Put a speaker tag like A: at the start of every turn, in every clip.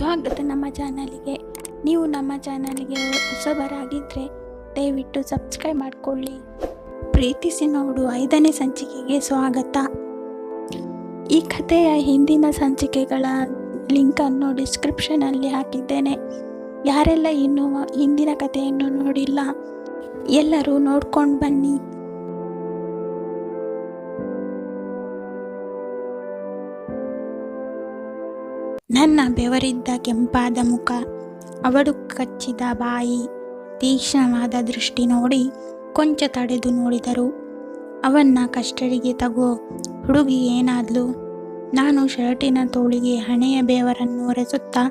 A: ಸ್ವಾಗತ ನಮ್ಮ ಚಾನಲ್ಗೆ. ನೀವು ನಮ್ಮ ಚಾನಲ್ಗೆ ಹೊಸಬರಾಗಿದ್ದರೆ ದಯವಿಟ್ಟು ಸಬ್ಸ್ಕ್ರೈಬ್ ಮಾಡಿಕೊಳ್ಳಿ. ಪ್ರೀತಿಸಿ ನೋಡು 5ನೇ ಸಂಚಿಕೆಗೆ ಸ್ವಾಗತ. ಈ ಕಥೆಯ ಹಿಂದಿನ ಸಂಚಿಕೆಗಳ ಲಿಂಕನ್ನು ಡಿಸ್ಕ್ರಿಪ್ಷನಲ್ಲಿ ಹಾಕಿದ್ದೇನೆ. ಯಾರೆಲ್ಲ ಇನ್ನೂ ಹಿಂದಿನ ಕಥೆಯನ್ನು ನೋಡಿಲ್ಲ ಎಲ್ಲರೂ ನೋಡ್ಕೊಂಡು ಬನ್ನಿ. ನನ್ನ ಬೆವರಿದ್ದ ಕೆಂಪಾದ ಮುಖ, ಅವಳು ಕಚ್ಚಿದ ಬಾಯಿ, ತೀಕ್ಷ್ಣವಾದ ದೃಷ್ಟಿ ನೋಡಿ ಕೊಂಚ ತಡೆದು ನೋಡಿದರು. ಅವನ್ನ ಕಸ್ಟಡಿಗೆ ತಗೋ. ಹುಡುಗಿ ಏನಾದ್ಲು? ನಾನು ಶರ್ಟಿನ ತೋಳಿಗೆ ಹಣೆಯ ಬೆವರನ್ನು ಒರೆಸುತ್ತಾ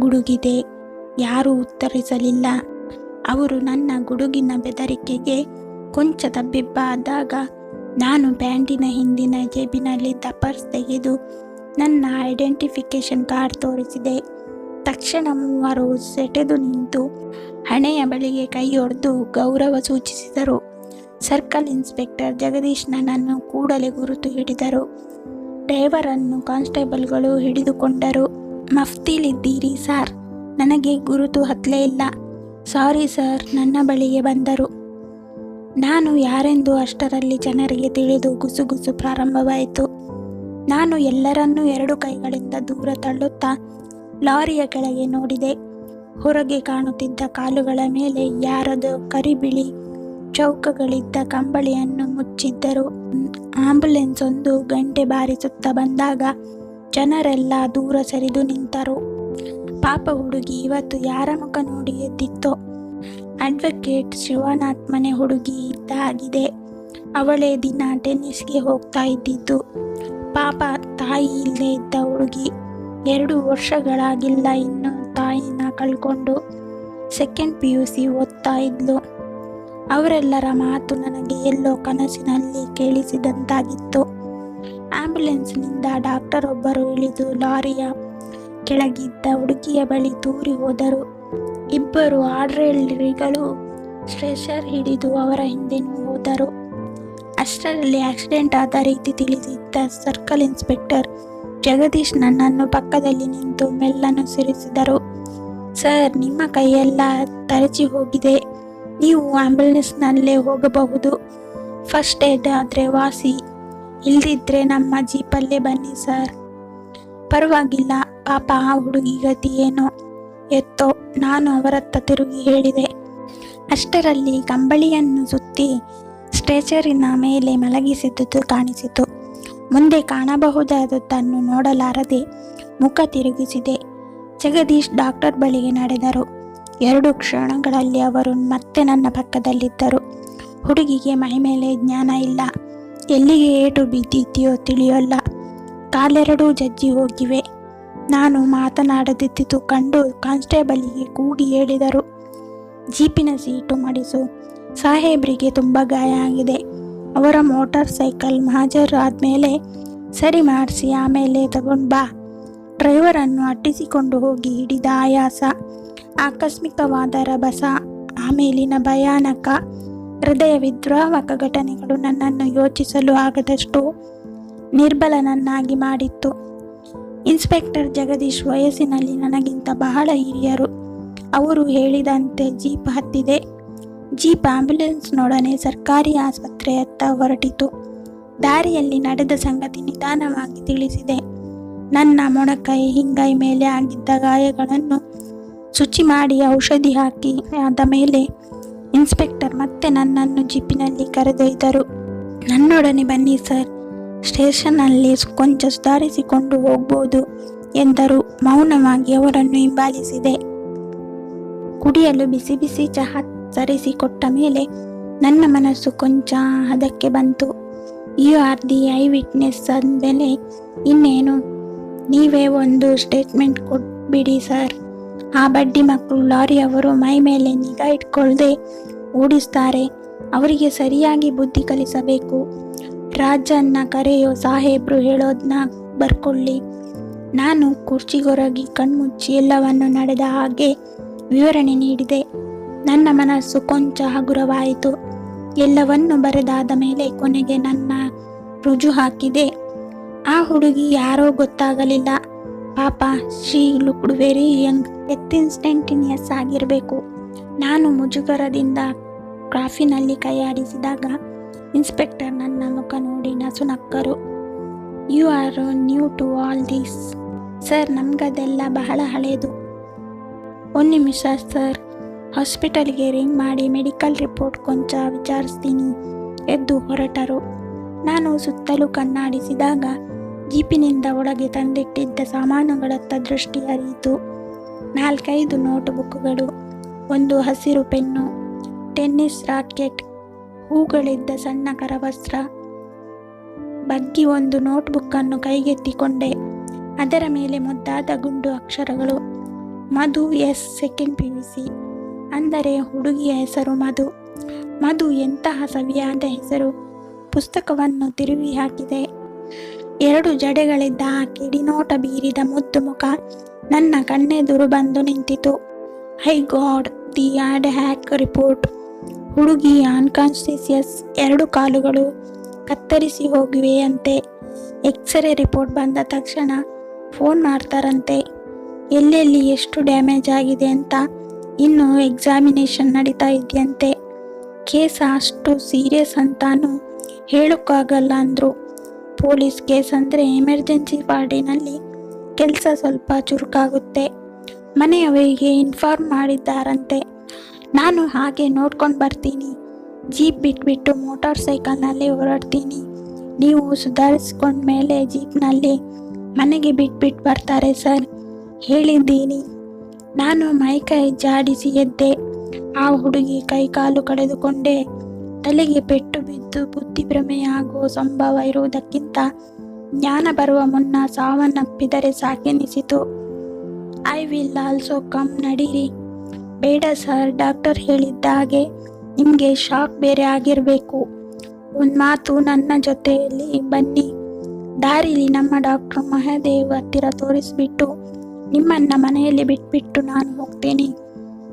A: ಗುಡುಗಿದೆ. ಯಾರೂ ಉತ್ತರಿಸಲಿಲ್ಲ. ಅವರು ನನ್ನ ಗುಡುಗಿನ ಬೆದರಿಕೆಗೆ ಕೊಂಚ ತಬ್ಬಿಬ್ಬಾದಾಗ ನಾನು ಪ್ಯಾಂಟಿನ ಹಿಂದಿನ ಜೇಬಿನಲ್ಲಿದ್ದ ಪರ್ಸ್ ತೆಗೆದು ನನ್ನ ಐಡೆಂಟಿಫಿಕೇಶನ್ ಕಾರ್ಡ್ ತೋರಿಸಿದೆ. ತಕ್ಷಣ ಮೂವರು ಸೆಟೆದು ನಿಂತು ಹಣೆಯ ಬಳಿಗೆ ಕೈಯೊಡೆದು ಗೌರವ ಸೂಚಿಸಿದರು. ಸರ್ಕಲ್ ಇನ್ಸ್ಪೆಕ್ಟರ್ ಜಗದೀಶ್ ನನ್ನನ್ನು ಕೂಡಲೇ ಗುರುತು ಹಿಡಿದರು. ಡ್ರೈವರನ್ನು ಕಾನ್ಸ್ಟೇಬಲ್ಗಳು ಹಿಡಿದುಕೊಂಡರು. ಮಫ್ತಿಲಿದ್ದೀರಿ ಸರ್? ನನಗೆ ಗುರುತು ಹತ್ತಲೇ ಇಲ್ಲ. Sorry sir. ನನ್ನ ಬಳಿಗೆ ಬಂದರು. ನಾನು ಯಾರೆಂದು ಅಷ್ಟರಲ್ಲಿ ಜನರಿಗೆ ತಿಳಿದು ಗುಸುಗುಸು ಪ್ರಾರಂಭವಾಯಿತು. ನಾನು ಎಲ್ಲರನ್ನೂ 2 ಕೈಗಳಿಂದ ದೂರ ತಳ್ಳುತ್ತಾ ಲಾರಿಯ ಕೆಳಗೆ ನೋಡಿದೆ. ಹೊರಗೆ ಕಾಣುತ್ತಿದ್ದ ಕಾಲುಗಳ ಮೇಲೆ ಯಾರದೋ ಕರಿಬಿಳಿ ಚೌಕಗಳಿದ್ದ ಕಂಬಳಿಯನ್ನು ಮುಚ್ಚಿದ್ದರು. ಆಂಬ್ಯುಲೆನ್ಸ್ ಒಂದು ಗಂಟೆ ಬಾರಿಸುತ್ತಾ ಬಂದಾಗ ಜನರೆಲ್ಲ ದೂರ ಸರಿದು ನಿಂತರು. ಪಾಪ ಹುಡುಗಿ ಇವತ್ತು ಯಾರ ಮುಖ ನೋಡಿ ಎದ್ದಿತ್ತೋ? ಅಡ್ವೊಕೇಟ್ ಶಿವನಾಥ್ ಮನೆ ಹುಡುಗಿ ಇದ್ದ ಆಗಿದೆ. ಅವಳೇ ದಿನ ಟೆನ್ನಿಸ್ಗೆ ಹೋಗ್ತಾ ಇದ್ದಿದ್ದು. ಪಾಪ ತಾಯಿ ಇಲ್ಲದೆ ಇದ್ದ ಹುಡುಗಿ. 2 ವರ್ಷಗಳಾಗಿಲ್ಲ ಇನ್ನು ತಾಯಿನ ಕಳ್ಕೊಂಡು. ಸೆಕೆಂಡ್ PUC ಓದ್ತಾ ಇದ್ಲು. ಅವರೆಲ್ಲರ ಮಾತು ನನಗೆ ಎಲ್ಲೋ ಕನಸಿನಲ್ಲಿ ಕೇಳಿಸಿದಂತಾಗಿತ್ತು. ಆಂಬ್ಯುಲೆನ್ಸ್ನಿಂದ ಡಾಕ್ಟರ್ ಒಬ್ಬರು ಇಳಿದು ಲಾರಿಯ ಕೆಳಗಿದ್ದ ಹುಡುಗಿಯ ಬಳಿ ತೂರಿ ಹೋದರು. 2 ಆರ್ಡರ್ಲಿಗಳು ಸ್ಟ್ರೆಚರ್ ಹಿಡಿದು ಅವರ ಹಿಂದೆನೂ ಹೋದರು. ಅಷ್ಟರಲ್ಲಿ ಆಕ್ಸಿಡೆಂಟ್ ಆದ ರೀತಿ ತಿಳಿದಿದ್ದ ಸರ್ಕಲ್ ಇನ್ಸ್ಪೆಕ್ಟರ್ ಜಗದೀಶ್ ನನ್ನನ್ನು ಪಕ್ಕದಲ್ಲಿ ನಿಂತು ಮೆಲ್ಲನುಸರಿಸಿದರು. ಸರ್, ನಿಮ್ಮ ಕೈಯೆಲ್ಲ ತರಚಿ ಹೋಗಿದೆ. ನೀವು ಆಂಬ್ಯುಲೆನ್ಸ್ನಲ್ಲೇ ಹೋಗಬಹುದು. ಫಸ್ಟ್ ಏಡ್ ಆದರೆ ವಾಸಿ, ಇಲ್ದಿದ್ರೆ ನಮ್ಮ ಜೀಪಲ್ಲೇ ಬನ್ನಿ ಸರ್. ಪರವಾಗಿಲ್ಲ. ಪಾಪ ಆ ಹುಡುಗಿ ಗತಿ ಏನೋ ಎತ್ತೋ. ನಾನು ಅವರತ್ತ ತಿರುಗಿ ಹೇಳಿದೆ. ಅಷ್ಟರಲ್ಲಿ ಕಂಬಳಿಯನ್ನು ಸುತ್ತಿ ಸ್ಟ್ರೆಚರಿನ ಮೇಲೆ ಮಲಗಿಸಿದ್ದುದು ಕಾಣಿಸಿತು. ಮುಂದೆ ಕಾಣಬಹುದಾದದ್ದನ್ನು ನೋಡಲಾರದೆ ಮುಖ ತಿರುಗಿಸಿದೆ. ಜಗದೀಶ್ ಡಾಕ್ಟರ್ ಬಳಿಗೆ ನಡೆದರು. 2 ಕ್ಷಣಗಳಲ್ಲಿ ಅವರು ಮತ್ತೆ ನನ್ನ ಪಕ್ಕದಲ್ಲಿದ್ದರು. ಹುಡುಗಿಗೆ ಮೈಮೇಲೆ ಜ್ಞಾನ ಇಲ್ಲ. ಎಲ್ಲಿಗೆ ಏಟು ಬಿದ್ದಿದೆಯೋ ತಿಳಿಯೋಲ್ಲ. ಕಾಲೆರಡೂ ಜಜ್ಜಿ ಹೋಗಿವೆ. ನಾನು ಮಾತನಾಡದಿದ್ದುದು ಕಂಡು ಕಾನ್ಸ್ಟೇಬಲಿಗೆ ಕೂಗಿ ಹೇಳಿದರು, ಜೀಪಿನ ಸೀಟು ಮಡಿಸು. ಸಾಹೇಬ್ರಿಗೆ ತುಂಬ ಗಾಯ ಆಗಿದೆ. ಅವರ ಮೋಟಾರ್ ಸೈಕಲ್ ಹಾಜರು ಆದಮೇಲೆ ಸರಿ ಮಾಡಿಸಿ ಆಮೇಲೆ ತಗೊಂಡು ಬಾ. ಡ್ರೈವರನ್ನು ಅಟ್ಟಿಸಿಕೊಂಡು ಹೋಗಿ ಹಿಡಿದ ಆಯಾಸ, ಆಕಸ್ಮಿಕವಾದ ರಭಸ, ಆಮೇಲಿನ ಭಯಾನಕ ಹೃದಯ ವಿದ್ರಾವಕ ಘಟನೆಗಳು ನನ್ನನ್ನು ಯೋಚಿಸಲು ಆಗದಷ್ಟು ನಿರ್ಬಲನನ್ನಾಗಿ ಮಾಡಿತ್ತು. ಇನ್ಸ್ಪೆಕ್ಟರ್ ಜಗದೀಶ್ ವಯಸ್ಸಿನಲ್ಲಿ ನನಗಿಂತ ಬಹಳ ಹಿರಿಯರು. ಅವರು ಹೇಳಿದಂತೆ ಜೀಪ್ ಹತ್ತಿದೆ. ಜೀಪ್ ಆಂಬ್ಯುಲೆನ್ಸ್ನೊಡನೆ ಸರ್ಕಾರಿ ಆಸ್ಪತ್ರೆಯತ್ತ ಹೊರಟಿತು. ದಾರಿಯಲ್ಲಿ ನಡೆದ ಸಂಗತಿ ನಿಧಾನವಾಗಿ ತಿಳಿಸಿದೆ. ನನ್ನ ಮೊಣಕೈ, ಹಿಂಗೈ ಮೇಲೆ ಆಗಿದ್ದ ಗಾಯಗಳನ್ನು ಶುಚಿ ಮಾಡಿ ಔಷಧಿ ಹಾಕಿ ಆದ ಮೇಲೆ ಇನ್ಸ್ಪೆಕ್ಟರ್ ಮತ್ತೆ ನನ್ನನ್ನು ಜೀಪಿನಲ್ಲಿ ಕರೆದೊಯ್ದರು. ನನ್ನೊಡನೆ ಬನ್ನಿ ಸರ್, ಸ್ಟೇಷನ್ನಲ್ಲಿ ಕೊಂಚ ಸುಧಾರಿಸಿಕೊಂಡು ಹೋಗ್ಬೋದು ಎಂದರು. ಮೌನವಾಗಿ ಅವರನ್ನು ಹಿಂಬಾಲಿಸಿದೆ. ಕುಡಿಯಲು ಬಿಸಿ ಬಿಸಿ ಚಹಾ ಸರಿಸಿಕೊಟ್ಟ ಮೇಲೆ ನನ್ನ ಮನಸ್ಸು ಕೊಂಚ ಹದಕ್ಕೆ ಬಂತು. You are the eyewitness ಅಂದಮೇಲೆ ಇನ್ನೇನು, ನೀವೇ ಒಂದು ಸ್ಟೇಟ್ಮೆಂಟ್ ಕೊಟ್ಬಿಡಿ ಸರ್. ಆ ಬಡ್ಡಿ ಮಕ್ಕಳು ಲಾರಿಯವರು ಮೈ ಮೇಲೆ ನಿಗಾ ಇಟ್ಕೊಳ್ಳದೆ ಓಡಿಸ್ತಾರೆ. ಅವರಿಗೆ ಸರಿಯಾಗಿ ಬುದ್ಧಿ ಕಲಿಸಬೇಕು. ರಾಜನ್ನ ಕರೆಯೋ ಸಾಹೇಬ್ರು ಹೇಳೋದನ್ನ ಬರ್ಕೊಳ್ಳಿ. ನಾನು ಕುರ್ಚಿಗೊರಗಿ ಕಣ್ಮುಚ್ಚಿ ಎಲ್ಲವನ್ನು ನಡೆದ ಹಾಗೆ ವಿವರಣೆ ನೀಡಿದೆ. ನನ್ನ ಮನಸ್ಸು ಕೊಂಚ ಹಗುರವಾಯಿತು. ಎಲ್ಲವನ್ನು ಬರೆದಾದ ಮೇಲೆ ಕೊನೆಗೆ ನನ್ನ ರುಜು ಹಾಕಿದೆ. ಆ ಹುಡುಗಿ ಯಾರೋ ಗೊತ್ತಾಗಲಿಲ್ಲ. ಪಾಪ, she looked very young. Death instantaneous ಆಗಿರಬೇಕು. ನಾನು ಮುಜುಗರದಿಂದ ಕಾಫಿನಲ್ಲಿ ಕೈಯಾಡಿಸಿದಾಗ ಇನ್ಸ್ಪೆಕ್ಟರ್ ನನ್ನ ಮುಖ ನೋಡಿ ನಸುನಕ್ಕರು. You are new to all this. Sir, ನಮಗದೆಲ್ಲ ಬಹಳ ಹಳೇದು. ಒಂದು ನಿಮಿಷ ಸರ್, ಹಾಸ್ಪಿಟಲ್ಗೆ ರಿಂಗ್ ಮಾಡಿ ಮೆಡಿಕಲ್ ರಿಪೋರ್ಟ್ ಕೊಂಚ ವಿಚಾರಿಸ್ತೀನಿ. ಎದ್ದು ಹೊರಟರು. ನಾನು ಸುತ್ತಲೂ ಕಣ್ಣಾಡಿಸಿದಾಗ ಜೀಪಿನಿಂದ ಒಳಗೆ ತಂದಿಟ್ಟಿದ್ದ ಸಾಮಾನುಗಳತ್ತ ದೃಷ್ಟಿ ಹರಿಯಿತು. 4-5 ನೋಟ್ಬುಕ್ಗಳು, ಒಂದು ಹಸಿರು ಪೆನ್ನು, ಟೆನ್ನಿಸ್ ರಾಕೆಟ್, ಹೂಗಳಿದ್ದ ಸಣ್ಣ ಕರವಸ್ತ್ರ. ಬಗ್ಗಿ ಒಂದು ನೋಟ್ಬುಕ್ಕನ್ನು ಕೈಗೆತ್ತಿಕೊಂಡೆ. ಅದರ ಮೇಲೆ ಮುದ್ದಾದ ಗುಂಡು ಅಕ್ಷರಗಳು. ಮಧು ಎಸ್, ಸೆಕೆಂಡ್ PUC. ಅಂದರೆ ಹುಡುಗಿಯ ಹೆಸರು ಮಧು. ಮಧು ಎಂತಹ ಸವಿಯಾದ ಹೆಸರು. ಪುಸ್ತಕವನ್ನು ತಿರುವಿ ಹಾಕಿದೆ. 2 ಜಡೆಗಳಿದ್ದ ಆ ಕಿಡಿನೋಟ ಬೀರಿದ ಮುದ್ದು ಮುಖ ನನ್ನ ಕಣ್ಣೆದುರು ಬಂದು ನಿಂತಿತು. I got the ad hoc report. ಹುಡುಗಿ ಅನ್ಕಾನ್ಶಿಯಸ್, 2 ಕಾಲುಗಳು ಕತ್ತರಿಸಿ ಹೋಗಿವೆಯಂತೆ. ಎಕ್ಸ್ರೇ ರಿಪೋರ್ಟ್ ಬಂದ ತಕ್ಷಣ ಫೋನ್ ಮಾಡ್ತಾರಂತೆ. ಎಲ್ಲೆಲ್ಲಿ ಎಷ್ಟು ಡ್ಯಾಮೇಜ್ ಆಗಿದೆ ಅಂತ. ಇನ್ನು ಎಕ್ಸಾಮಿನೇಷನ್ ನಡೀತಾ ಇದೆಯಂತೆ. ಕೇಸ್ ಅಷ್ಟು ಸೀರಿಯಸ್ ಅಂತಾನು ಹೇಳೋಕ್ಕಾಗಲ್ಲ ಅಂದರು. ಪೊಲೀಸ್ ಕೇಸ್ ಅಂದರೆ ಎಮರ್ಜೆನ್ಸಿ ವಾರ್ಡಿನಲ್ಲಿ ಕೆಲಸ ಸ್ವಲ್ಪ ಚುರುಕಾಗುತ್ತೆ. ಮನೆಯವರಿಗೆ ಇನ್ಫಾರ್ಮ್ ಮಾಡಿದ್ದಾರಂತೆ. ನಾನು ಹಾಗೆ ನೋಡ್ಕೊಂಡು ಬರ್ತೀನಿ. ಜೀಪ್ ಬಿಟ್ಬಿಟ್ಟು ಮೋಟಾರ್ ಸೈಕಲ್ನಲ್ಲಿ ಹೊರಡ್ತೀನಿ. ನೀವು ಸುಧಾರಿಸ್ಕೊಂಡ ಮೇಲೆ ಜೀಪ್ನಲ್ಲಿ ಮನೆಗೆ ಬಿಟ್ಬಿಟ್ಟು ಬರ್ತಾರೆ ಸರ್, ಹೇಳಿದ್ದೀನಿ. ನಾನು ಮೈಕೈ ಜಾಡಿಸಿ ಎದ್ದೆ. ಆ ಹುಡುಗಿ ಕೈಕಾಲು ಕಳೆದುಕೊಂಡೆ. ತಲೆಗೆ ಪೆಟ್ಟು ಬಿದ್ದು ಬುದ್ಧಿಭ್ರಮೆಯಾಗುವ ಸಂಭವ ಇರುವುದಕ್ಕಿಂತ ಜ್ಞಾನ ಬರುವ ಮುನ್ನ ಸಾವನ್ನಪ್ಪಿದರೆ ಸಾಕೆನಿಸಿತು. ಐ ವಿಲ್ ಆಲ್ಸೋ ಕಮ್, ನಡೀರಿ. ಬೇಡ ಸರ್, ಡಾಕ್ಟರ್ ಹೇಳಿದ್ದ ಹಾಗೆ ನಿಮಗೆ ಶಾಕ್ ಬೇರೆ ಆಗಿರಬೇಕು. ಒಂದು ಮಾತು, ನನ್ನ ಜೊತೆಯಲ್ಲಿ ಬನ್ನಿ. ದಾರಿಲಿ ನಮ್ಮ ಡಾಕ್ಟರ್ ಮಹಾದೇವ್ ಹತ್ತಿರ ತೋರಿಸ್ಬಿಟ್ಟು ನಿಮ್ಮನ್ನು ಮನೆಯಲ್ಲಿ ಬಿಟ್ಬಿಟ್ಟು ನಾನು ಹೋಗ್ತೀನಿ.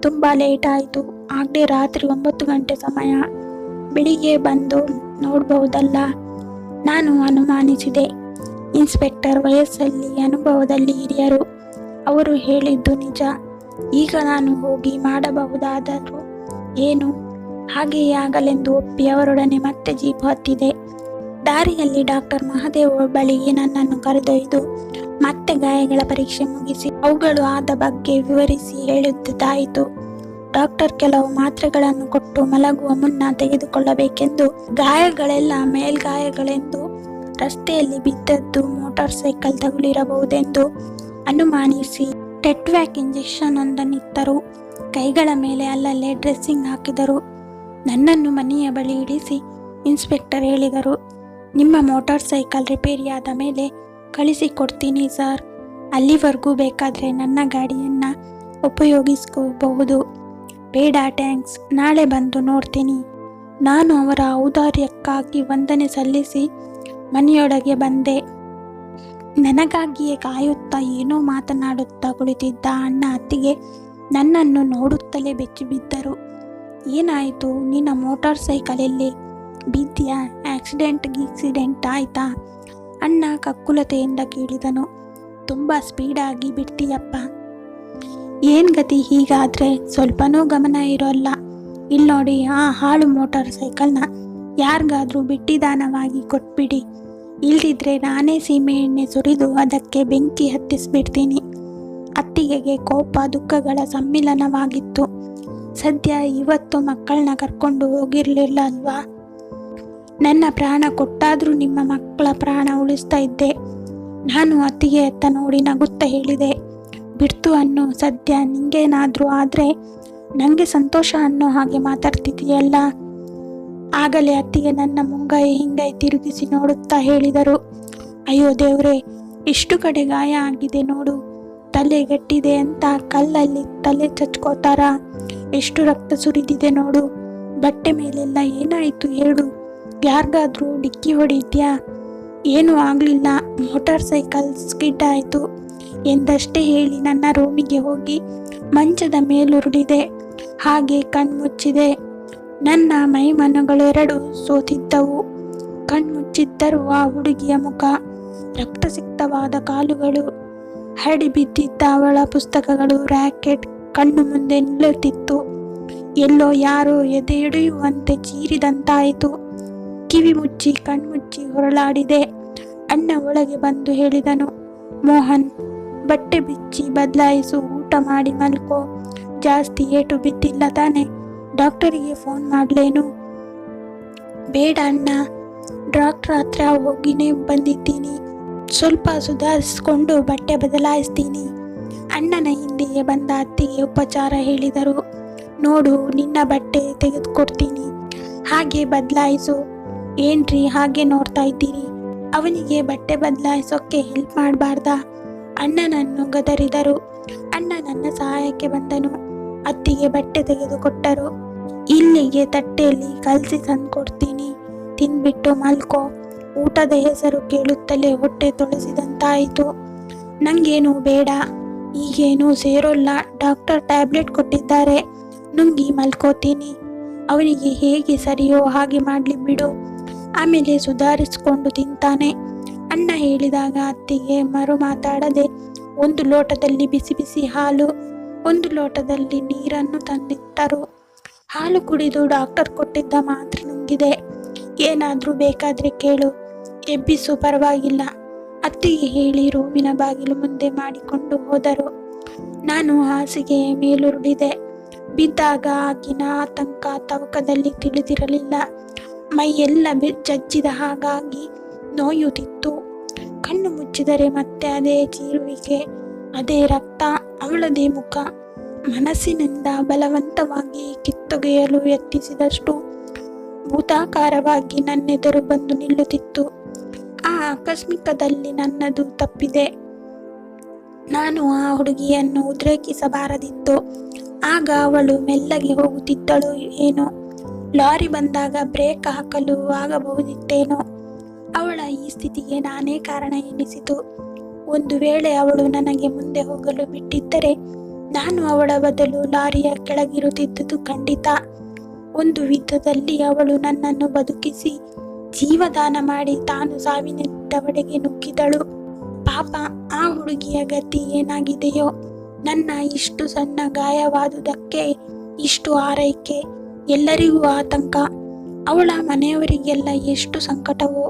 A: ತುಂಬ ಲೇಟ್ ಆಯಿತು. ಆಗಲೇ ರಾತ್ರಿ 9 ಗಂಟೆ ಸಮಯ. ಬೆಳಿಗ್ಗೆ ಬಂದು ನೋಡ್ಬಹುದಲ್ಲ. ನಾನು ಅನುಮಾನಿಸಿದೆ. ಇನ್ಸ್ಪೆಕ್ಟರ್ ವಯಸ್ಸಲ್ಲಿ ಅನುಭವದಲ್ಲಿ ಹಿರಿಯರು. ಅವರು ಹೇಳಿದ್ದು ನಿಜ. ಈಗ ನಾನು ಹೋಗಿ ಮಾಡಬಹುದಾದರೂ ಏನು? ಹಾಗೆಯೇ ಆಗಲೆಂದು ಒಪ್ಪಿ ಅವರೊಡನೆ ಮತ್ತೆ ಜೀಪ್ ಹತ್ತಿದೆ. ದಾರಿಯಲ್ಲಿ ಡಾಕ್ಟರ್ ಮಹಾದೇವ್ ಬಳಿಗೆ ನನ್ನನ್ನು ಕರೆದೊಯ್ದು ಮತ್ತೆ ಗಾಯಗಳ ಪರೀಕ್ಷೆ ಮುಗಿಸಿ ಅವುಗಳು ಆದ ಬಗ್ಗೆ ವಿವರಿಸಿ ಹೇಳುತ್ತಿದ್ದಾಯಿತು. ಡಾಕ್ಟರ್ ಕೆಲವು ಮಾತ್ರೆಗಳನ್ನು ಕೊಟ್ಟು ಮಲಗುವ ಮುನ್ನ ತೆಗೆದುಕೊಳ್ಳಬೇಕೆಂದು, ಗಾಯಗಳೆಲ್ಲ ಮೇಲ್ಗಾಯಗಳೆಂದು, ರಸ್ತೆಯಲ್ಲಿ ಬಿದ್ದದ್ದು ಮೋಟಾರ್ ಸೈಕಲ್ ತಗುಲಿರಬಹುದೆಂದು ಅನುಮಾನಿಸಿ ಟೆಟ್ವ್ಯಾಕ್ ಇಂಜೆಕ್ಷನ್ ಒಂದನ್ನಿತ್ತರು. ಕೈಗಳ ಮೇಲೆ ಅಲ್ಲಲ್ಲೇ ಡ್ರೆಸ್ಸಿಂಗ್ ಹಾಕಿದರು. ನನ್ನನ್ನು ಮನೆಯ ಬಳಿ ಇಳಿಸಿ ಇನ್ಸ್ಪೆಕ್ಟರ್ ಹೇಳಿದರು, ನಿಮ್ಮ ಮೋಟಾರ್ ಸೈಕಲ್ ರಿಪೇರಿಯಾದ ಮೇಲೆ ಕಳಿಸಿಕೊಡ್ತೀನಿ ಸರ್. ಅಲ್ಲಿವರೆಗೂ ಬೇಕಾದರೆ ನನ್ನ ಗಾಡಿಯನ್ನು ಉಪಯೋಗಿಸ್ಕೋಬಹುದು. ಬೇಡ ಥ್ಯಾಂಕ್ಸ್, ನಾಳೆ ಬಂದು ನೋಡ್ತೀನಿ. ನಾನು ಅವರ ಔದಾರ್ಯಕ್ಕಾಗಿ ವಂದನೆ ಸಲ್ಲಿಸಿ ಮನೆಯೊಳಗೆ ಬಂದೆ. ನನಗಾಗಿಯೇ ಕಾಯುತ್ತಾ ಏನೋ ಮಾತನಾಡುತ್ತಾ ಕುಳಿತಿದ್ದ ಅಣ್ಣ ಅತ್ತಿಗೆ ನನ್ನನ್ನು ನೋಡುತ್ತಲೇ ಬೆಚ್ಚಿಬಿದ್ದರು. ಏನಾಯಿತು? ನಿನ್ನ ಮೋಟಾರ್ ಸೈಕಲ್ ಎಲ್ಲಿ? ಬಿದ್ಯಾ? ಆಕ್ಸಿಡೆಂಟ್ ಆಯ್ತಾ? ಅಣ್ಣ ಕಕ್ಕುಲತೆಯಿಂದ ಕೇಳಿದನು. ತುಂಬ ಸ್ಪೀಡಾಗಿ ಬಿಡ್ತೀಯಪ್ಪ. ಏನು ಗತಿ ಹೀಗಾದರೆ? ಸ್ವಲ್ಪನೂ ಗಮನ ಇರೋಲ್ಲ. ಇಲ್ಲಿ ನೋಡಿ, ಆ ಹಾಳು ಮೋಟಾರ್ ಸೈಕಲ್ನ ಯಾರಿಗಾದ್ರೂ ಬಿಟ್ಟಿದಾನವಾಗಿ ಕೊಟ್ಬಿಡಿ. ಇಲ್ದಿದ್ರೆ ನಾನೇ ಸೀಮೆ ಎಣ್ಣೆ ಸುರಿದು ಅದಕ್ಕೆ ಬೆಂಕಿ ಹತ್ತಿಸ್ಬಿಡ್ತೀನಿ. ಅತ್ತಿಗೆಗೆ ಕೋಪ ದುಃಖಗಳ ಸಮ್ಮಿಲನವಾಗಿತ್ತು. ಸದ್ಯ ಇವತ್ತು ಮಕ್ಕಳನ್ನ ಕರ್ಕೊಂಡು ಹೋಗಿರಲಿಲ್ಲ ಅಲ್ವಾ? ನನ್ನ ಪ್ರಾಣ ಕೊಟ್ಟಾದರೂ ನಿಮ್ಮ ಮಕ್ಕಳ ಪ್ರಾಣ ಉಳಿಸ್ತಾ ಇದ್ದೆ. ನಾನು ಅತ್ತಿಗೆ ಎತ್ತ ನೋಡಿ ನಗುತ್ತಾ ಹೇಳಿದೆ, ಬಿಡ್ತು ಅನ್ನು. ಸದ್ಯ ನಿಂಗೇನಾದರೂ ಆದರೆ ನನಗೆ ಸಂತೋಷ ಅನ್ನೋ ಹಾಗೆ ಮಾತಾಡ್ತಿದೆಯಲ್ಲ. ಆಗಲೇ ಅತ್ತಿಗೆ ನನ್ನ ಮುಂಗೈ ಹಿಂಗೈ ತಿರುಗಿಸಿ ನೋಡುತ್ತಾ ಹೇಳಿದರು, ಅಯ್ಯೋ ದೇವ್ರೆ, ಇಷ್ಟು ಕಡೆ ಗಾಯ ಆಗಿದೆ ನೋಡು. ತಲೆ ಗಟ್ಟಿದೆ ಅಂತ ಕಲ್ಲಲ್ಲಿ ತಲೆ ಚಚ್ಕೋತಾರ? ಎಷ್ಟು ರಕ್ತ ಸುರಿದಿದೆ ನೋಡು. ಬಟ್ಟೆ ಮೇಲೆಲ್ಲ ಏನಾಯಿತು ಹೇಳು? ಯಾರಿಗಾದ್ರೂ ಡಿಕ್ಕಿ ಹೊಡಿದ್ಯಾ? ಏನೂ ಆಗಲಿಲ್ಲ, ಮೋಟಾರ್ ಸೈಕಲ್ ಸ್ಕಿಡ್ ಆಯಿತು ಎಂದಷ್ಟೇ ಹೇಳಿ ನನ್ನ ರೂಮಿಗೆ ಹೋಗಿ ಮಂಚದ ಮೇಲುರುಳಿದೆ. ಹಾಗೆ ಕಣ್ಮುಚ್ಚಿದೆ. ನನ್ನ ಮೈಮನಗಳೆರಡು ಸೋತಿದ್ದವು. ಕಣ್ಮುಚ್ಚಿದ್ದರೂ ಆ ಹುಡುಗಿಯ ಮುಖ, ರಕ್ತಸಿಕ್ತವಾದ ಕಾಲುಗಳು, ಹರಡಿ ಬಿದ್ದಿದ್ದ ಅವಳ ಪುಸ್ತಕಗಳು ರ್ಯಾಕೆಟ್ ಕಣ್ಣು ಮುಂದೆ ನಿಲ್ಲುತ್ತಿತ್ತು. ಎಲ್ಲೋ ಯಾರೋ ಎದೆ ಹಿಡಿಯುವಂತೆ ಚೀರಿದಂತಾಯಿತು. ಕಿವಿ ಮುಚ್ಚಿ ಕಣ್ಮುಚ್ಚಿ ಹೊರಳಾಡಿದೆ. ಅಣ್ಣ ಒಳಗೆ ಬಂದು ಹೇಳಿದನು, ಮೋಹನ್, ಬಟ್ಟೆ ಬಿಚ್ಚಿ ಬದಲಾಯಿಸು, ಊಟ ಮಾಡಿ ಮಲ್ಕೋ. ಜಾಸ್ತಿ ಏಟು ಬಿದ್ದಿಲ್ಲ ತಾನೆ? ಡಾಕ್ಟರಿಗೆ ಫೋನ್ ಮಾಡ್ಲೇನು? ಬೇಡ ಅಣ್ಣ, ಡಾಕ್ಟರ್ ಹತ್ರ ಹೋಗಿನೇ ಬಂದಿದ್ದೀನಿ. ಸ್ವಲ್ಪ ಸುಧಾರಿಸ್ಕೊಂಡು ಬಟ್ಟೆ ಬದಲಾಯಿಸ್ತೀನಿ. ಅಣ್ಣನ ಹಿಂದೆಯೇ ಬಂದ ಅತ್ತಿಗೆ ಉಪಚಾರ ಹೇಳಿದರು. ನೋಡು, ನಿನ್ನ ಬಟ್ಟೆ ತೆಗೆದುಕೊಡ್ತೀನಿ, ಹಾಗೆ ಬದಲಾಯಿಸು. ಏನ್ರಿ ಹಾಗೆ ನೋಡ್ತಾ ಇದ್ದೀರಿ? ಅವನಿಗೆ ಬಟ್ಟೆ ಬದಲಾಯಿಸೋಕ್ಕೆ ಹೆಲ್ಪ್ ಮಾಡಬಾರ್ದಾ? ಅಣ್ಣನನ್ನು ಗದರಿದರು. ಅಣ್ಣ ನನ್ನ ಸಹಾಯಕ್ಕೆ ಬಂದನು. ಅತ್ತಿಗೆ ಬಟ್ಟೆ ತೆಗೆದುಕೊಟ್ಟರು. ಇಲ್ಲಿಗೆ ತಟ್ಟೆಯಲ್ಲಿ ಕಲಸಿ ತಂದ್ಕೊಡ್ತೀನಿ, ತಿನ್ಬಿಟ್ಟು ಮಲ್ಕೋ. ಊಟದ ಹೆಸರು ಕೇಳುತ್ತಲೇ ಹೊಟ್ಟೆ ತೊಳಸಿದಂತಾಯಿತು. ನಂಗೇನು ಬೇಡ, ಈಗೇನು ಸೇರೋಲ್ಲ. ಡಾಕ್ಟರ್ ಟ್ಯಾಬ್ಲೆಟ್ ಕೊಟ್ಟಿದ್ದಾರೆ, ನುಂಗಿ ಮಲ್ಕೋತೀನಿ. ಅವನಿಗೆ ಹೇಗೆ ಸರಿಯೋ ಹಾಗೆ ಮಾಡಲಿ ಬಿಡು, ಆಮೇಲೆ ಸುಧಾರಿಸಿಕೊಂಡು ತಿಂತಾನೆ. ಅಣ್ಣ ಹೇಳಿದಾಗ ಅತ್ತಿಗೆ ಮರು ಮಾತಾಡದೆ ಒಂದು ಲೋಟದಲ್ಲಿ ಬಿಸಿ ಬಿಸಿ ಹಾಲು, ಒಂದು ಲೋಟದಲ್ಲಿ ನೀರನ್ನು ತಂದಿಟ್ಟರು. ಹಾಲು ಕುಡಿದು ಡಾಕ್ಟರ್ ಕೊಟ್ಟಿದ್ದ ಮಾತ್ರೆ ನುಂಗಿದೆ. ಏನಾದರೂ ಬೇಕಾದರೆ ಕೇಳು, ಎಬ್ಬಿಸು, ಪರವಾಗಿಲ್ಲ. ಅತ್ತಿಗೆ ಹೇಳಿ ರೂಮಿನ ಬಾಗಿಲು ಮುಂದೆ ಮಾಡಿಕೊಂಡು ಹೋದರು. ನಾನು ಹಾಸಿಗೆಯ ಮೇಲುರುಳಿದೆ. ಬಿದ್ದಾಗ ಆಗಿನ ಆತಂಕ ತವಕದಲ್ಲಿ ತಿಳಿದಿರಲಿಲ್ಲ. ಮೈಯೆಲ್ಲ ಜಜ್ಜಿದ ಹಾಗಾಗಿ ನೋಯುತ್ತಿತ್ತು. ಕಣ್ಣು ಮುಚ್ಚಿದರೆ ಮತ್ತೆ ಅದೇ ಚೀರುವಿಕೆ, ಅದೇ ರಕ್ತ, ಅವಳದೇ ಮುಖ. ಮನಸ್ಸಿನಿಂದ ಬಲವಂತವಾಗಿ ಕಿತ್ತೊಗೆಯಲು ಯತ್ನಿಸಿದಷ್ಟು ಭೂತಾಕಾರವಾಗಿ ನನ್ನೆದುರು ಬಂದು ನಿಲ್ಲುತ್ತಿತ್ತು. ಆ ಆಕಸ್ಮಿಕದಲ್ಲಿ ನನ್ನದು ತಪ್ಪಿದೆ. ನಾನು ಆ ಹುಡುಗಿಯನ್ನು ಉದ್ರೇಕಿಸಬಾರದಿತ್ತು. ಆಗ ಅವಳು ಮೆಲ್ಲಗೆ ಹೋಗುತ್ತಿದ್ದಳು ಏನೋ. ಲಾರಿ ಬಂದಾಗ ಬ್ರೇಕ್ ಹಾಕಲು ಆಗಬಹುದಿತ್ತೇನೋ. ಅವಳ ಈ ಸ್ಥಿತಿಗೆ ನಾನೇ ಕಾರಣ ಎನಿಸಿತು. ಒಂದು ವೇಳೆ ಅವಳು ನನಗೆ ಮುಂದೆ ಹೋಗಲು ಬಿಟ್ಟಿದ್ದರೆ ನಾನು ಅವಳ ಬದಲು ಲಾರಿಯ ಕೆಳಗಿರುತ್ತಿದ್ದುದು ಖಂಡಿತ. ಒಂದು ವಿಧದಲ್ಲಿ ಅವಳು ನನ್ನನ್ನು ಬದುಕಿಸಿ ಜೀವದಾನ ಮಾಡಿ ತಾನು ಸಾವಿನದವಡೆಗೆ ನುಗ್ಗಿದಳು. ಪಾಪ, ಆ ಹುಡುಗಿಯ ಗತಿ ಏನಾಗಿದೆಯೋ? ನನ್ನ ಇಷ್ಟು ಸಣ್ಣ ಗಾಯವಾದುದಕ್ಕೆ ಇಷ್ಟು ಆರೈಕೆ, ಎಲ್ಲರಿಗೂ ಆತಂಕ. ಅವಳ ಮನೆಯವರಿಗೆಲ್ಲ ಎಷ್ಟು ಸಂಕಟವೋ.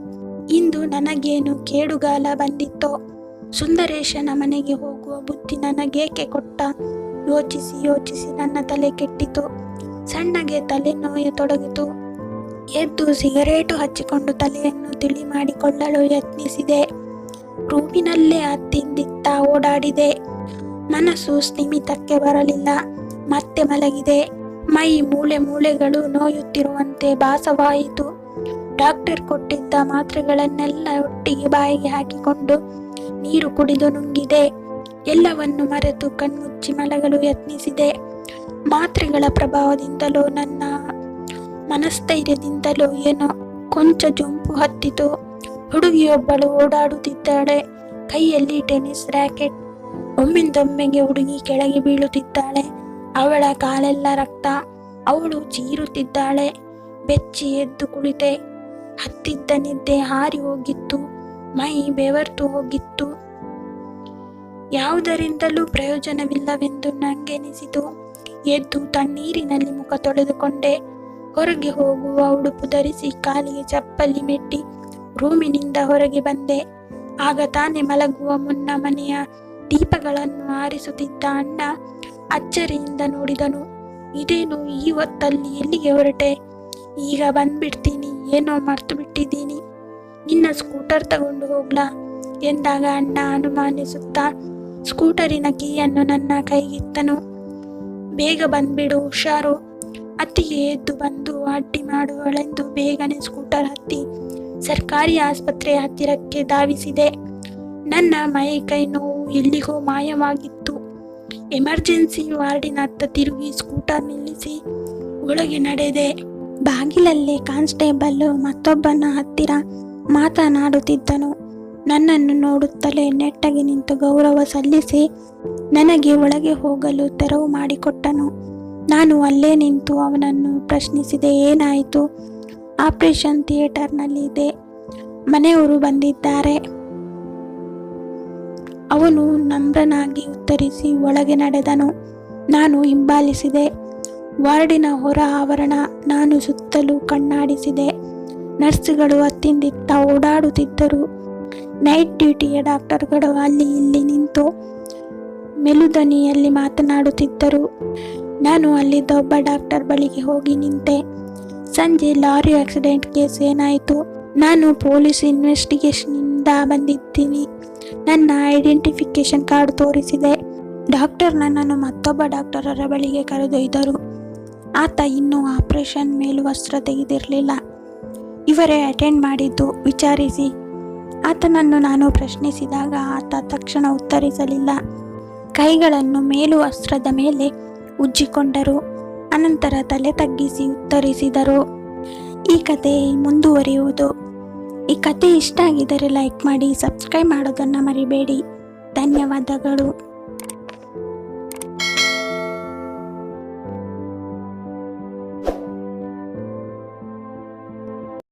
A: ಇಂದು ನನಗೇನು ಕೇಡುಗಾಲ ಬಂದಿತ್ತೋ? ಸುಂದರೇಶನ ಮನೆಗೆ ಹೋಗುವ ಬುದ್ಧಿ ನನಗೇಕೆ ಕೊಟ್ಟ? ಯೋಚಿಸಿ ಯೋಚಿಸಿ ನನ್ನ ತಲೆ ಕೆಟ್ಟಿತು. ಸಣ್ಣಗೆ ತಲೆ ನೋಯತೊಡಗಿತು. ಎದ್ದು ಸಿಗರೇಟು ಹಚ್ಚಿಕೊಂಡು ತಲೆಯನ್ನು ತಿಳಿ ಮಾಡಿಕೊಳ್ಳಲು ಯತ್ನಿಸಿದೆ. ರೂಮಿನಲ್ಲೇ ಅತ್ತಿಂದಿತ್ತ ಓಡಾಡಿದೆ. ಮನಸ್ಸು ಸ್ಥಿಮಿತಕ್ಕೆ ಬರಲಿಲ್ಲ. ಮತ್ತೆ ಮಲಗಿದೆ. ಮೈ ಮೂಳೆ ಮೂಳೆಗಳು ನೋಯುತ್ತಿರುವಂತೆ ಭಾಸವಾಯಿತು. ಡಾಕ್ಟರ್ ಕೊಟ್ಟಿದ್ದ ಮಾತ್ರೆಗಳನ್ನೆಲ್ಲ ಒಟ್ಟಿಗೆ ಬಾಯಿಗೆ ಹಾಕಿಕೊಂಡು ನೀರು ಕುಡಿದು ನುಂಗಿದೆ. ಎಲ್ಲವನ್ನು ಮರೆತು ಕಣ್ಮುಚ್ಚಿ ಮಲಗಲು ಯತ್ನಿಸಿದೆ. ಮಾತ್ರೆಗಳ ಪ್ರಭಾವದಿಂದಲೋ ನನ್ನ ಮನಸ್ಥೈರ್ಯದಿಂದಲೋ ಏನೋ ಕೊಂಚ ಜೊಂಪು ಹತ್ತಿತು. ಹುಡುಗಿಯೊಬ್ಬಳು ಓಡಾಡುತ್ತಿದ್ದಾಳೆ, ಕೈಯಲ್ಲಿ ಟೆನ್ನಿಸ್ ರ್ಯಾಕೆಟ್. ಒಮ್ಮಿಂದೊಮ್ಮೆಗೆ ಹುಡುಗಿ ಕೆಳಗೆ ಬೀಳುತ್ತಿದ್ದಾಳೆ. ಅವಳ ಕಾಲೆಲ್ಲ ರಕ್ತ. ಅವಳು ಚೀರುತ್ತಿದ್ದಾಳೆ. ಬೆಚ್ಚಿ ಎದ್ದು ಕುಳಿತೆ. ಹತ್ತಿದ್ದ ನಿದ್ದೆ ಹಾರಿ ಹೋಗಿತ್ತು. ಮೈ ಬೆವರ್ತು ಹೋಗಿತ್ತು. ಯಾವುದರಿಂದಲೂ ಪ್ರಯೋಜನವಿಲ್ಲವೆಂದು ನನಗೆನಿಸಿತು. ಎದ್ದು ತಣ್ಣೀರಿನಲ್ಲಿ ಮುಖ ತೊಳೆದುಕೊಂಡೆ. ಹೊರಗೆ ಹೋಗುವ ಉಡುಪು ಧರಿಸಿ ಕಾಲಿಗೆ ಚಪ್ಪಲಿ ಮೆಟ್ಟಿ ರೂಮಿನಿಂದ ಹೊರಗೆ ಬಂದೆ. ಆಗ ತಾನೇ ಮಲಗುವ ಮುನ್ನ ಮನೆಯ ದೀಪಗಳನ್ನು ಆರಿಸುತ್ತಿದ್ದ ಅಣ್ಣ ಅಚ್ಚರಿಯಿಂದ ನೋಡಿದನು. ಇದೇನು ಈ ಹೊತ್ತಲ್ಲಿ ಎಲ್ಲಿಗೆ ಹೊರಟೆ? ಈಗ ಬಂದ್ಬಿಡ್ತೀನಿ, ಏನೋ ಮರ್ತು ಬಿಟ್ಟಿದ್ದೀನಿ. ನಿನ್ನ ಸ್ಕೂಟರ್ ತಗೊಂಡು ಹೋಗ್ಲಾ ಎಂದಾಗ ಅಣ್ಣ ಅನುಮಾನಿಸುತ್ತಾ ಸ್ಕೂಟರಿನ ಕೀಯನ್ನು ನನ್ನ ಕೈಗಿತ್ತನು. ಬೇಗ ಬಂದ್ಬಿಡು, ಹುಷಾರು. ಅತ್ತಿಗೆ ಎದ್ದು ಬಂದು ಅಡ್ಡಿ ಮಾಡುವಳೆಂದು ಬೇಗನೆ ಸ್ಕೂಟರ್ ಹತ್ತಿ ಸರ್ಕಾರಿ ಆಸ್ಪತ್ರೆಯ ಹತ್ತಿರಕ್ಕೆ ಧಾವಿಸಿದೆ. ನನ್ನ ಮೈ ಕೈ ನೋವು ಎಲ್ಲಿಗೋ ಮಾಯವಾಗಿತ್ತು. ಎಮರ್ಜೆನ್ಸಿ ವಾರ್ಡಿನತ್ತ ತಿರುಗಿ ಸ್ಕೂಟರ್ ನಿಲ್ಲಿಸಿ ಒಳಗೆ ನಡೆದೆ. ಬಾಗಿಲಲ್ಲೇ ಕಾನ್ಸ್ಟೇಬಲ್ ಮತ್ತೊಬ್ಬನ ಹತ್ತಿರ ಮಾತನಾಡುತ್ತಿದ್ದನು. ನನ್ನನ್ನು ನೋಡುತ್ತಲೇ ನೆಟ್ಟಗೆ ನಿಂತು ಗೌರವ ಸಲ್ಲಿಸಿ ನನಗೆ ಒಳಗೆ ಹೋಗಲು ತೆರವು ಮಾಡಿಕೊಟ್ಟನು. ನಾನು ಅಲ್ಲೇ ನಿಂತು ಅವನನ್ನು ಪ್ರಶ್ನಿಸಿದೆ, ಏನಾಯಿತು? ಆಪರೇಷನ್ ಥಿಯೇಟರ್ನಲ್ಲಿದೆ, ಮನೆಯವರು ಬಂದಿದ್ದಾರೆ. ಅವನು ನಮ್ರನಾಗಿ ಉತ್ತರಿಸಿ ಒಳಗೆ ನಡೆದನು. ನಾನು ಹಿಂಬಾಲಿಸಿದೆ. ವಾರ್ಡಿನ ಹೊರ ಆವರಣ. ನಾನು ಸುತ್ತಲೂ ಕಣ್ಣಾಡಿಸಿದೆ. ನರ್ಸ್ಗಳು ಅತ್ತಿಂದಿತ್ತ ಓಡಾಡುತ್ತಿದ್ದರು. ನೈಟ್ ಡ್ಯೂಟಿಯ ಡಾಕ್ಟರ್ಗಳು ಅಲ್ಲಿ ಇಲ್ಲಿ ನಿಂತು ಮೆಲುದನಿಯಲ್ಲಿ ಮಾತನಾಡುತ್ತಿದ್ದರು. ನಾನು ಅಲ್ಲಿದ್ದ ಒಬ್ಬ ಡಾಕ್ಟರ್ ಬಳಿಗೆ ಹೋಗಿ ನಿಂತೆ. ಸಂಜೆ ಲಾರಿ ಆಕ್ಸಿಡೆಂಟ್ ಕೇಸ್ ಏನಾಯಿತು? ನಾನು ಪೊಲೀಸ್ ಇನ್ವೆಸ್ಟಿಗೇಷನ್ನಿಂದ ಬಂದಿದ್ದೀನಿ. ನನ್ನ ಐಡೆಂಟಿಫಿಕೇಶನ್ ಕಾರ್ಡ್ ತೋರಿಸಿದೆ. ಡಾಕ್ಟರ್ ನನ್ನನ್ನು ಮತ್ತೊಬ್ಬ ಡಾಕ್ಟರರ ಬಳಿಗೆ ಕರೆದೊಯ್ದರು. ಆತ ಇನ್ನೂ ಆಪರೇಷನ್ ಮೇಲುವಸ್ತ್ರ ತೆಗೆದಿರಲಿಲ್ಲ. ಇವರೇ ಅಟೆಂಡ್ ಮಾಡಿದ್ದು, ವಿಚಾರಿಸಿ. ಆತನನ್ನು ನಾನು ಪ್ರಶ್ನಿಸಿದಾಗ ಆತ ತಕ್ಷಣ ಉತ್ತರಿಸಲಿಲ್ಲ. ಕೈಗಳನ್ನು ಮೇಲುವಸ್ತ್ರದ ಮೇಲೆ ಉಜ್ಜಿಕೊಂಡರು. ಅನಂತರ ತಲೆ ತಗ್ಗಿಸಿ ಉತ್ತರಿಸಿದರು. ಈ ಕತೆ ಮುಂದುವರಿಯುವುದು. ಈ ಕತೆ ಇಷ್ಟ ಆಗಿದ್ದರೆ ಲೈಕ್ ಮಾಡಿ, ಸಬ್ಸ್ಕ್ರೈಬ್ ಮಾಡೋದನ್ನು ಮರಿಬೇಡಿ. ಧನ್ಯವಾದಗಳು.